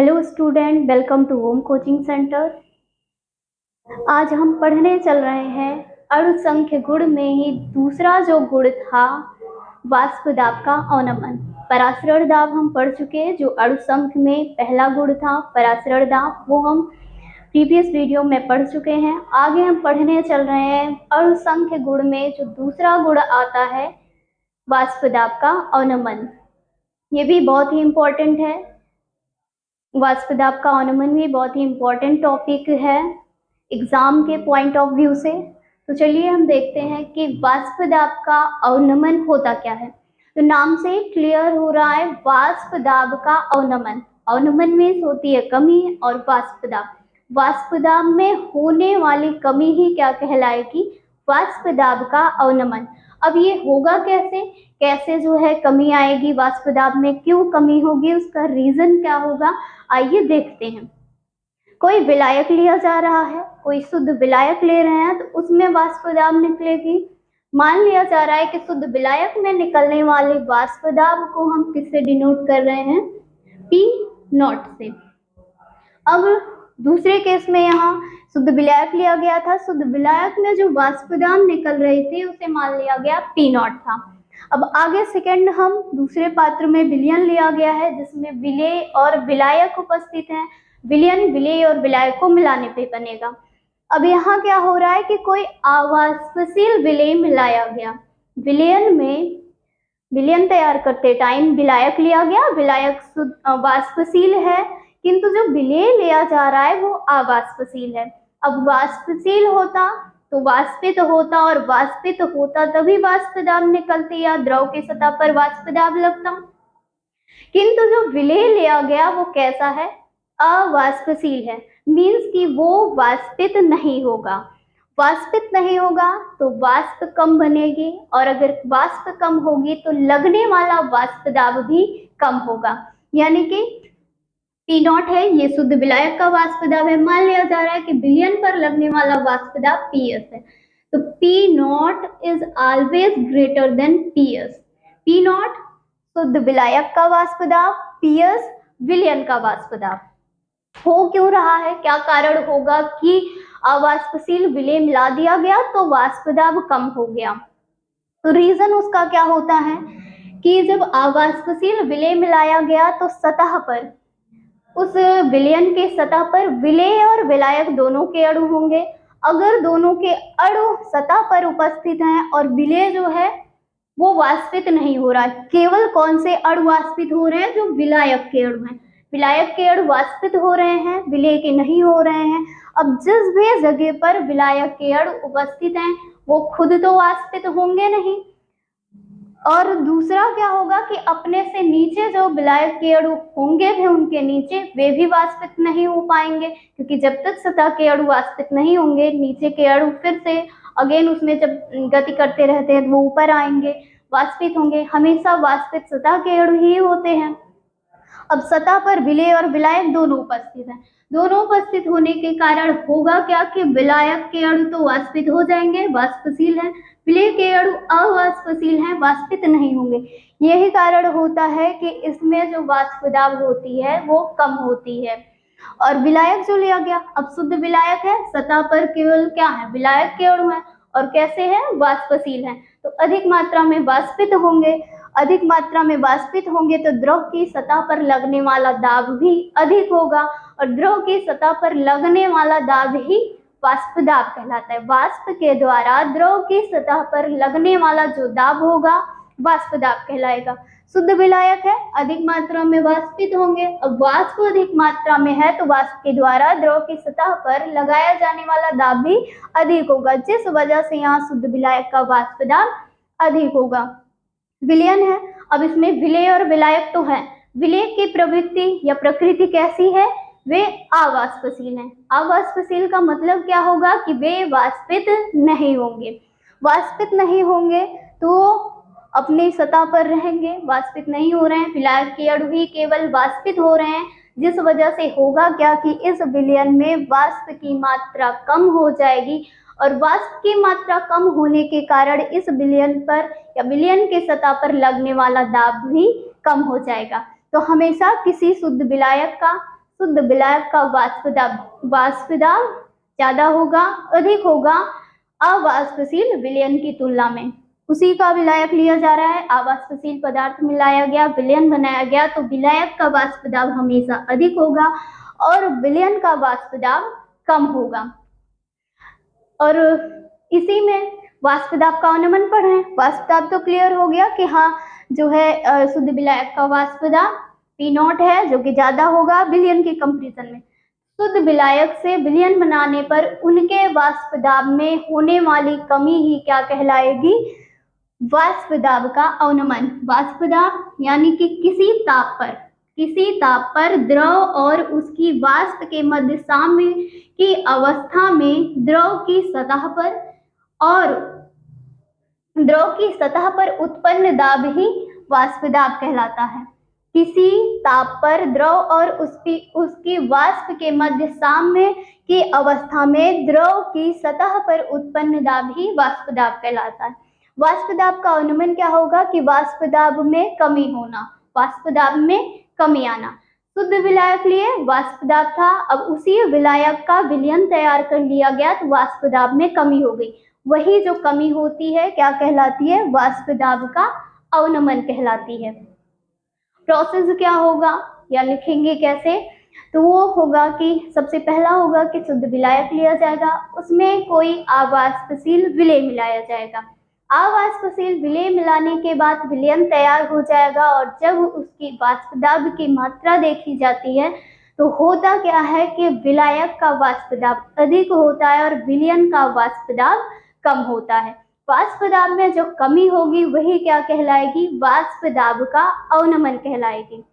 Hello student, welcome to home coaching centre. आज हम पढ़ने चल रहे हैं अणुसंख्य गुण में ही दूसरा जो गुण था वाष्प दाब का अवनमन। परासरण दाब हम पढ़ चुके हैं, जो अणुसंख्य में पहला गुण था परासरण दाब, वो हम प्रीवियस वीडियो में पढ़ चुके हैं। आगे हम पढ़ने चल रहे हैं अणुसंख्य गुण में जो दूसरा गुण आता है वाष्प दाब का अवनमन। ये भी बहुत ही इम्पोर्टेंट है। वाष्प दाब का अवनमन भी बहुत ही इम्पोर्टेंट टॉपिक है एग्जाम के पॉइंट ऑफ व्यू से। तो चलिए हम देखते हैं कि वाष्प दाब का अवनमन होता क्या है। तो नाम से क्लियर हो रहा है वाष्प दाब का अवनमन। अवनमन में होती है कमी और वाष्प दाब में होने वाली कमी ही क्या कहलाएगी, वाष्प दाब का अवनमन। अब ये होगा कैसे, कैसे जो है कमी आएगी वाष्प दाब में, क्यों कमी होगी, उसका रीजन क्या होगा, आइए देखते हैं। कोई विलायक लिया जा रहा है, कोई शुद्ध विलायक ले रहे हैं, तो उसमें वाष्प दाब निकलेगी। मान लिया जा रहा है कि शुद्ध विलायक में निकलने वाले वाष्प दाब को हम किससे डिनोट कर रहे हैं, पी नॉट से। अब दूसरे केस में यहाँ शुद्ध विलायक लिया गया था, शुद्ध विलायक में जो वाष्प दाब निकल रहे थे उसे मान लिया गया पी नॉट था। अब आगे सेकंड हम दूसरे पात्र में विलयन लिया गया है, जिसमें विलेय और विलायक उपस्थित हैं। विलयन विलेय और विलायक को मिलाने पे बनेगा। अब यहाँ क्या हो रहा है कि कोई अवाष्पशील विलेय मिलाया गया। विलयन में विलयन तैयार करते टाइम विलायक लिया गया, विलायक वाष्पशील है, किंतु जो विलेय लिया जा रहा है वो अवाष्पशील है। अब वाष्पशील होता तो वाष्पित होता, और वाष्पित होता तभी वाष्प दाब निकलती या द्रव की सतह पर वाष्प दाब लगता। किंतु जो विलेय लिया गया वो कैसा है, अवाष्पशील है, मीन्स कि वो वाष्पित नहीं होगा। वाष्पित नहीं होगा तो वाष्प कम बनेगी, और अगर वाष्प कम होगी तो लगने वाला वाष्प दाब भी कम होगा। यानी कि पी नॉट है, ये शुद्ध विलायक का वाष्प दाब है। मान लिया जा रहा है कि विलयन पर लगने वाला वाष्प दाब पी एस है, तो P not is always greater than P S. P not शुद्ध विलायक का वाष्प दाब, पी एस विलयन का वाष्प दाब। हो क्यों रहा है, क्या कारण होगा कि अवाष्पशील विलेय मिला दिया गया तो वाष्प दाब कम हो गया। तो रीजन उसका क्या होता है कि जब अवाष्पशील विलेय मिलाया गया तो सतह पर, उस विलयन के सतह पर विलेय और विलायक दोनों के अणु होंगे। अगर दोनों के अणु सतह पर उपस्थित हैं और विलेय जो है वो वाष्पित नहीं हो रहा है, केवल कौन से अणु वाष्पित हो रहे हैं, जो विलायक के अणु हैं। विलायक के अणु वाष्पित हो रहे हैं, विलेय के नहीं हो रहे हैं। अब जिस भी जगह पर विलायक के अणु उपस्थित हैं वो खुद तो वाष्पित होंगे नहीं, और दूसरा क्या होगा कि अपने से नीचे जो विलायक के अणु होंगे भी उनके नीचे वे भी वाष्पित नहीं हो पाएंगे, क्योंकि जब तक सतह के अणु वाष्पित नहीं होंगे नीचे के अणु फिर से अगेन उसमें जब गति करते रहते हैं तो वो ऊपर आएंगे, वाष्पित होंगे। हमेशा वाष्पित सतह के अणु ही होते हैं। अब सतह पर विलेय और विलायक दोनों उपस्थित हैं, दोनों उपस्थित होने के कारण होगा क्या कि विलायक के अणु तो वाष्पित हो जाएंगे, वाष्पशील है, विलेय के अणु अवाष्पशील हैं, वाष्पित नहीं होंगे। यही कारण होता है कि इसमें जो वाष्प दाब होती है वो कम होती है। और विलायक जो लिया गया, अब शुद्ध विलायक है, सतह पर केवल क्या है, विलायक के अणु है, और कैसे हैं, वाष्पशील हैं, तो अधिक मात्रा में वाष्पित होंगे। अधिक मात्रा में वाष्पित होंगे तो द्रव की सतह पर लगने वाला दाब भी अधिक होगा, और द्रव की सतह पर लगने वाला दाब ही वाष्प दाब कहलाता है। वाष्प के द्वारा द्रव की सतह पर लगने वाला जो दाब होगा वाष्प दाब कहलाएगा। शुद्ध विलायक है, अधिक मात्रा में वाष्पित होंगे। अब वाष्प अधिक मात्रा में है तो वाष्प के द्वारा द्रव की सतह पर लगाया जाने वाला दाब भी अधिक होगा, जिस वजह से यहाँ शुद्ध विलायक का वाष्प दाब अधिक होगा। विलयन है, अब इसमें विलेय और विलायक तो है। विलेय की प्रवृत्ति या प्रकृति कैसी है, वे अवाष्पशील हैं। अवाष्पशील का मतलब क्या होगा कि वे वाष्पित नहीं होंगे। वाष्पित नहीं होंगे तो अपनी सतह पर रहेंगे, वाष्पित नहीं हो रहे हैं, विलायक के अणु ही केवल वाष्पित हो रहे हैं, जिस वजह से होगा क्या कि इस विलयन में वाष्प की मात्रा कम हो जाएगी, और वाष्प की मात्रा कम होने के कारण इस विलयन पर या विलयन के सतह पर लगने वाला दाब भी कम हो जाएगा। तो हमेशा किसी शुद्ध विलायक का शुद्ध विलायक का वाष्प दाब ज्यादा होगा, अधिक होगा अवाष्पशील विलयन की तुलना में। उसी का विलायक लिया जा रहा है, अवाष्पशील पदार्थ मिलाया गया, विलयन बनाया गया, तो विलायक का वाष्प दाब हमेशा अधिक होगा और विलयन का वाष्प दाब कम होगा। और इसी में वाष्प दाब का अनुमान पढ़ रहे हैं। वाष्प दाब तो क्लियर हो गया कि हाँ जो है शुद्ध विलायक का वाष्प दाब P0 है जो कि ज्यादा होगा विलयन के कंपैरिजन में। शुद्ध विलायक से विलयन बनाने पर उनके वाष्प दाब में होने वाली कमी ही क्या कहलाएगी? वाष्प दाब का अवनमन। वाष्प दाब यानी कि किसी ताप पर द्रव और उसकी वाष्प के मध्य साम्य की अवस्था में द्रव की सतह पर उत्पन्न दाब ही वाष्प दाब कहलाता है। किसी ताप पर द्रव और उसकी वाष्प के मध्य साम्य की अवस्था में द्रव की सतह पर उत्पन्न दाब ही वाष्प दाब कहलाता है। वाष्प दाब का अनुमान क्या होगा कि वाष्प दाब में कमी होना, वाष्प दाब में कमी आना। शुद्ध विलायक लिए वाष्प दाब था, अब उसी विलायक का विलयन तैयार कर लिया गया तो वाष्प दाब में कमी हो गई। वही जो कमी होती है क्या कहलाती है? वाष्प दाब का अवनमन कहलाती है। प्रोसेस क्या होगा या लिखेंगे कैसे? तो वो होगा कि सबसे पहला होगा कि शुद्ध विलायक लिया जाएगा, उसमें कोई अवाष्पशील विलेय मिलाया जाएगा। अवाष्पशील विलेय मिलाने के बाद विलयन तैयार हो जाएगा और जब उसकी वाष्प दाब की मात्रा देखी जाती है तो होता क्या है कि विलायक का वाष्प दाब अधिक होता है और विलयन का वाष्प दाब कम होता है। वाष्प दाब में जो कमी होगी वही क्या कहलाएगी? वाष्प दाब का अवनमन कहलाएगी।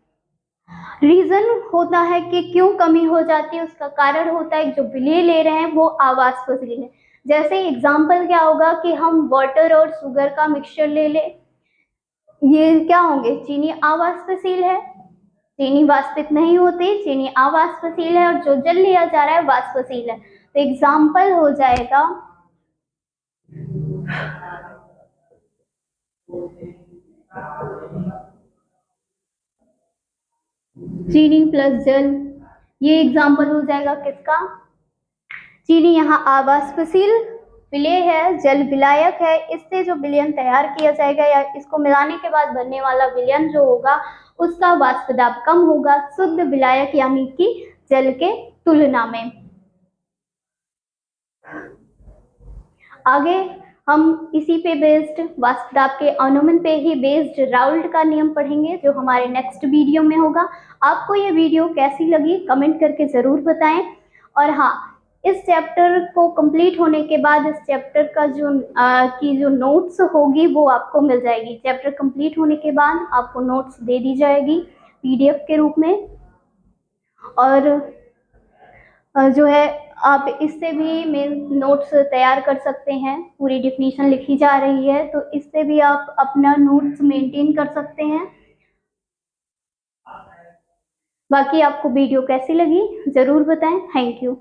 रीजन होता है कि क्यों कमी हो जाती है, उसका कारण होता है जो विलेय ले रहे हैं वो अवाष्पशील है। जैसे एग्जाम्पल क्या होगा कि हम वाटर और शुगर का मिक्सचर ले ले, ये क्या होंगे? चीनी अवाष्पशील है, चीनी वाष्पित नहीं होती, चीनी अवाष्पशील है और जो जल लिया जा रहा है वाष्पशील है। तो एग्जाम्पल हो जाएगा चीनी प्लस जल। ये एग्जाम्पल हो जाएगा किसका? चीनी यहाँ अवाष्पशील विलेय है, जल विलायक है, इससे जो विलयन तैयार किया जाएगा या इसको मिलाने के बाद बनने वाला विलयन जो होगा उसका वाष्प दाब कम होगा शुद्ध विलायक यानी कि जल के तुलना में। आगे हम इसी पे बेस्ड वाष्प दाब के अनुमान पे ही बेस्ड राउल्ट का नियम पढ़ेंगे जो हमारे नेक्स्ट वीडियो में होगा। आपको ये वीडियो कैसी लगी कमेंट करके ज़रूर बताएं। और हाँ, इस चैप्टर को कंप्लीट होने के बाद इस चैप्टर का जो नोट्स होगी वो आपको मिल जाएगी। चैप्टर कंप्लीट होने के बाद आपको नोट्स दे दी जाएगी PDF के रूप में। और जो है आप इससे भी मेन नोट्स तैयार कर सकते हैं, पूरी डिफिनीशन लिखी जा रही है तो इससे भी आप अपना नोट्स मेंटेन कर सकते हैं। बाकी आपको वीडियो कैसी लगी ज़रूर बताएं। Thank you.